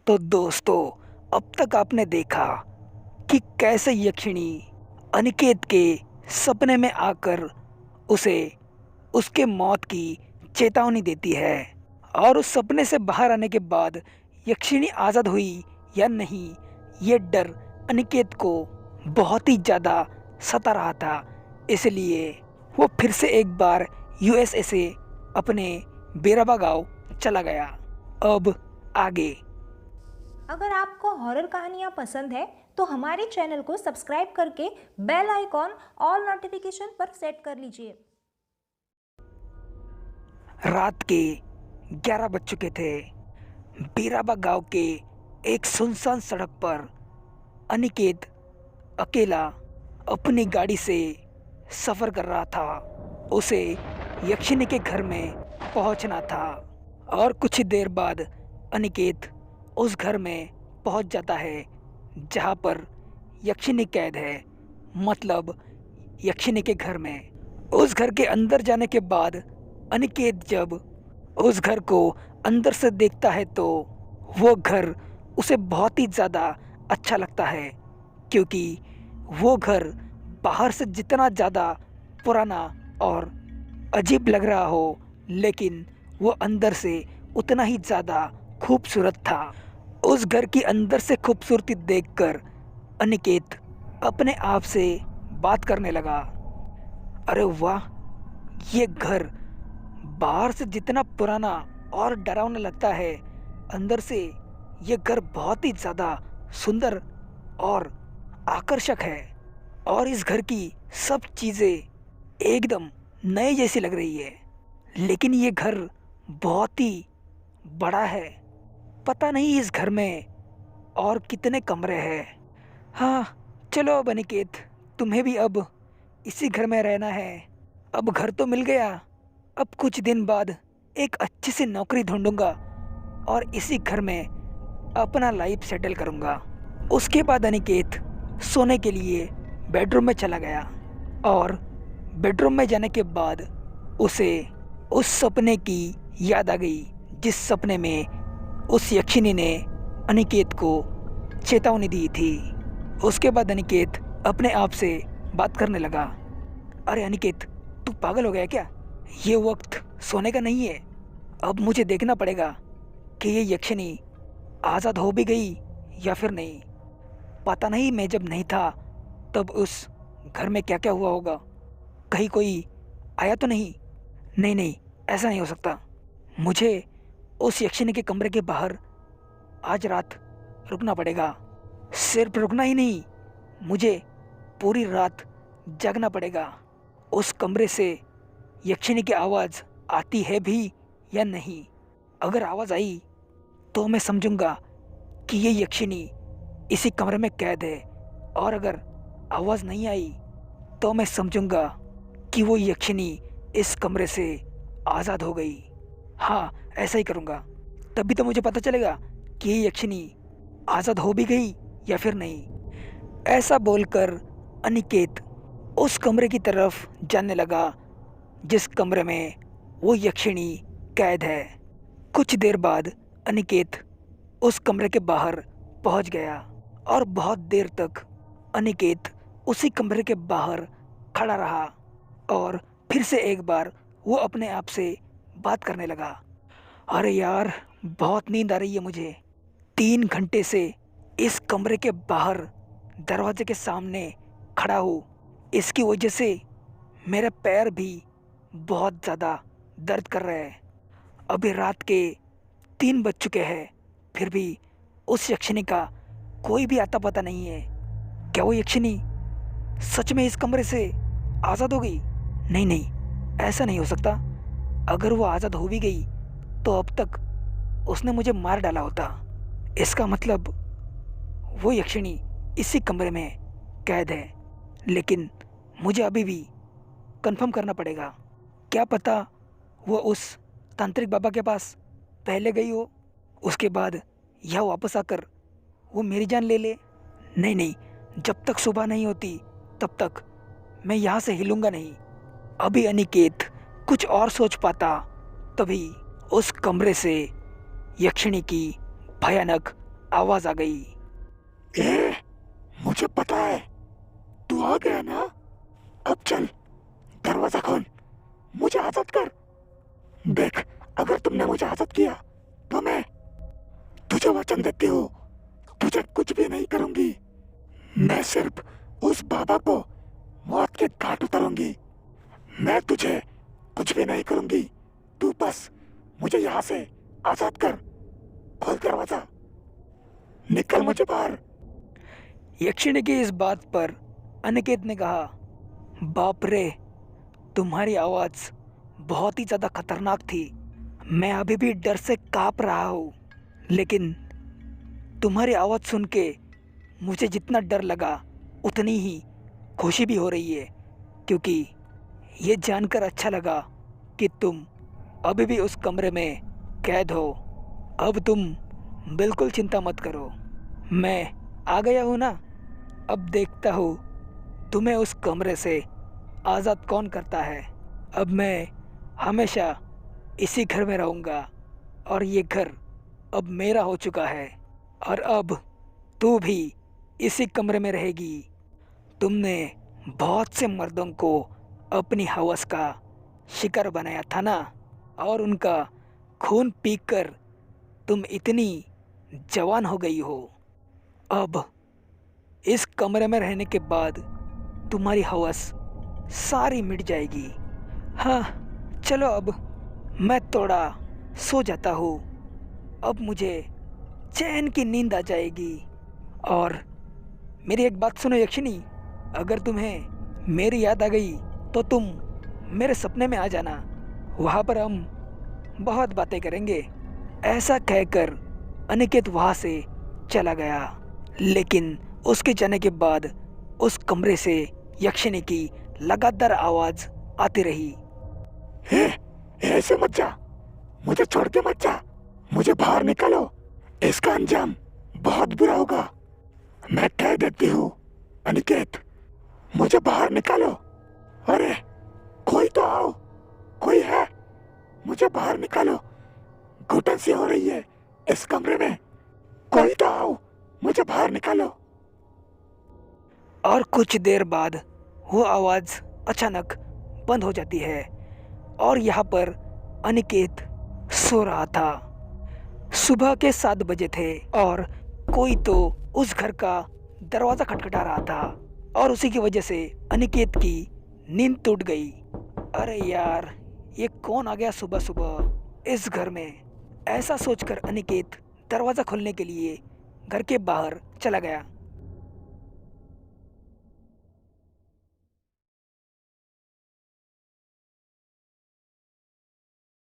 तो दोस्तों, अब तक आपने देखा कि कैसे यक्षिणी अनिकेत के सपने में आकर उसे उसके मौत की चेतावनी देती है। और उस सपने से बाहर आने के बाद यक्षिणी आज़ाद हुई या नहीं, ये डर अनिकेत को बहुत ही ज़्यादा सता रहा था। इसलिए वो फिर से एक बार यूएसए से अपने बेराबा गांव चला गया। अब आगे। अगर आपको हॉरर कहानियाँ पसंद है तो हमारे चैनल को सब्सक्राइब करके बेल आइकॉन ऑल नोटिफिकेशन पर सेट कर लीजिए। रात के 11 बज चुके थे। बीराबा गांव के एक सुनसान सड़क पर अनिकेत अकेला अपनी गाड़ी से सफर कर रहा था। उसे यक्षिणी के घर में पहुंचना था और कुछ ही देर बाद अनिकेत उस घर में पहुंच जाता है जहां पर यक्षिणी कैद है। मतलब यक्षिणी के घर में। उस घर के अंदर जाने के बाद अनिकेत जब उस घर को अंदर से देखता है तो वो घर उसे बहुत ही ज़्यादा अच्छा लगता है, क्योंकि वो घर बाहर से जितना ज़्यादा पुराना और अजीब लग रहा हो, लेकिन वो अंदर से उतना ही ज़्यादा खूबसूरत था। उस घर की अंदर से खूबसूरती देखकर अनिकेत अपने आप से बात करने लगा। अरे वाह, ये घर बाहर से जितना पुराना और डरावना लगता है, अंदर से ये घर बहुत ही ज़्यादा सुंदर और आकर्षक है। और इस घर की सब चीज़ें एकदम नए जैसी लग रही है। लेकिन ये घर बहुत ही बड़ा है। पता नहीं इस घर में और कितने कमरे हैं। हाँ, चलो अब अनिकेत, तुम्हें भी अब इसी घर में रहना है। अब घर तो मिल गया, अब कुछ दिन बाद एक अच्छी सी नौकरी ढूंढूंगा और इसी घर में अपना लाइफ सेटल करूंगा। उसके बाद अनिकेत सोने के लिए बेडरूम में चला गया और बेडरूम में जाने के बाद उसे उस सपने की याद आ गई, जिस सपने में उस यक्षिणी ने अनिकेत को चेतावनी दी थी। उसके बाद अनिकेत अपने आप से बात करने लगा। अरे अनिकेत, तू पागल हो गया क्या? ये वक्त सोने का नहीं है। अब मुझे देखना पड़ेगा कि ये यक्षिणी आज़ाद हो भी गई या फिर नहीं। पता नहीं, मैं जब नहीं था तब उस घर में क्या क्या हुआ होगा। कहीं कोई आया तो नहीं? नहीं नहीं, ऐसा नहीं हो सकता। मुझे उस यक्षिणी के कमरे के बाहर आज रात रुकना पड़ेगा। सिर्फ रुकना ही नहीं, मुझे पूरी रात जागना पड़ेगा। उस कमरे से यक्षिणी की आवाज़ आती है भी या नहीं। अगर आवाज़ आई तो मैं समझूंगा कि ये यक्षिणी इसी कमरे में कैद है, और अगर आवाज़ नहीं आई तो मैं समझूंगा कि वो यक्षिणी इस कमरे से आज़ाद हो गई। हाँ, ऐसा ही करूँगा। तभी तो मुझे पता चलेगा कि ये यक्षिणी आज़ाद हो भी गई या फिर नहीं। ऐसा बोलकर अनिकेत उस कमरे की तरफ जाने लगा जिस कमरे में वो यक्षिणी कैद है। कुछ देर बाद अनिकेत उस कमरे के बाहर पहुंच गया और बहुत देर तक अनिकेत उसी कमरे के बाहर खड़ा रहा और फिर से एक बार वो अपने आप से बात करने लगा। अरे यार, बहुत नींद आ रही है मुझे। 3 घंटे से इस कमरे के बाहर दरवाजे के सामने खड़ा हूँ। इसकी वजह से मेरे पैर भी बहुत ज़्यादा दर्द कर रहे हैं। अभी रात के 3 बज चुके हैं, फिर भी उस यक्षिणी का कोई भी आता पता नहीं है। क्या वो यक्षिणी सच में इस कमरे से आज़ाद हो गई? नहीं नहीं, ऐसा नहीं हो सकता। अगर वो आज़ाद हो भी गई तो अब तक उसने मुझे मार डाला होता। इसका मतलब वो यक्षिणी इसी कमरे में कैद है। लेकिन मुझे अभी भी कंफर्म करना पड़ेगा। क्या पता वो उस तांत्रिक बाबा के पास पहले गई हो, उसके बाद यह वापस आकर वो मेरी जान ले ले। नहीं नहीं, जब तक सुबह नहीं होती तब तक मैं यहाँ से हिलूंगा नहीं। अभी अनिकेत कुछ और सोच पाता, तभी उस कमरे से यक्षिणी की भयानक आवाज आ गई। मुझे पता है तू आ गया ना। अब चल, दरवाजा खोल, मुझे आजाद कर। देख, अगर तुमने मुझे आजाद किया तो मैं तुझे वचन देती हूँ, तुझे कुछ भी नहीं करूंगी। मैं सिर्फ उस बाबा को मौत के घाट उतारूंगी। मैं तुझे कुछ भी नहीं करूंगी। तू बस मुझे यहाँ से आजाद कर। खोल दरवाजा, निकल मुझे बाहर। यक्षिणी की इस बात पर अनिकेत ने कहा, बाप रे, तुम्हारी आवाज बहुत ही ज्यादा खतरनाक थी। मैं अभी भी डर से कांप रहा हूँ, लेकिन तुम्हारी आवाज सुन के मुझे जितना डर लगा उतनी ही खुशी भी हो रही है, क्योंकि ये जानकर अच्छा लगा कि तुम अभी भी उस कमरे में कैद हो। अब तुम बिल्कुल चिंता मत करो, मैं आ गया हूँ ना। अब देखता हूँ तुम्हें उस कमरे से आज़ाद कौन करता है। अब मैं हमेशा इसी घर में रहूँगा और ये घर अब मेरा हो चुका है, और अब तू भी इसी कमरे में रहेगी। तुमने बहुत से मर्दों को अपनी हवस का शिकार बनाया था ना, और उनका खून पीकर तुम इतनी जवान हो गई हो। अब इस कमरे में रहने के बाद तुम्हारी हवस सारी मिट जाएगी। हाँ, चलो अब मैं थोड़ा सो जाता हूँ। अब मुझे चैन की नींद आ जाएगी। और मेरी एक बात सुनो यक्षिणी, अगर तुम्हें मेरी याद आ गई तो तुम मेरे सपने में आ जाना, वहाँ पर हम बहुत बातें करेंगे। ऐसा कहकर अनिकेत वहाँ से चला गया, लेकिन उसके जाने के बाद उस कमरे से यक्षिणी की लगातार आवाज आती रही। ऐसे मत जा, मुझे छोड़ के मत जा, मुझे बाहर निकालो, इसका अंजाम बहुत बुरा होगा। मैं कह देती हूँ अनिकेत, मुझे बाहर निकालो। अरे कोई तो आओ, कोई है, मुझे बाहर निकालो। घुटन सी हो रही है इस कमरे में, कोई तो आओ, मुझे बाहर निकालो। और कुछ देर बाद वो आवाज अचानक बंद हो जाती है, और यहाँ पर अनिकेत सो रहा था। सुबह के 7 बजे थे और कोई तो उस घर का दरवाजा खटखटा रहा था, और उसी की वजह से अनिकेत की नींद टूट गई। अरे यार, ये कौन आ गया सुबह सुबह इस घर में। ऐसा सोचकर अनिकेत दरवाजा खोलने के लिए घर के बाहर चला गया।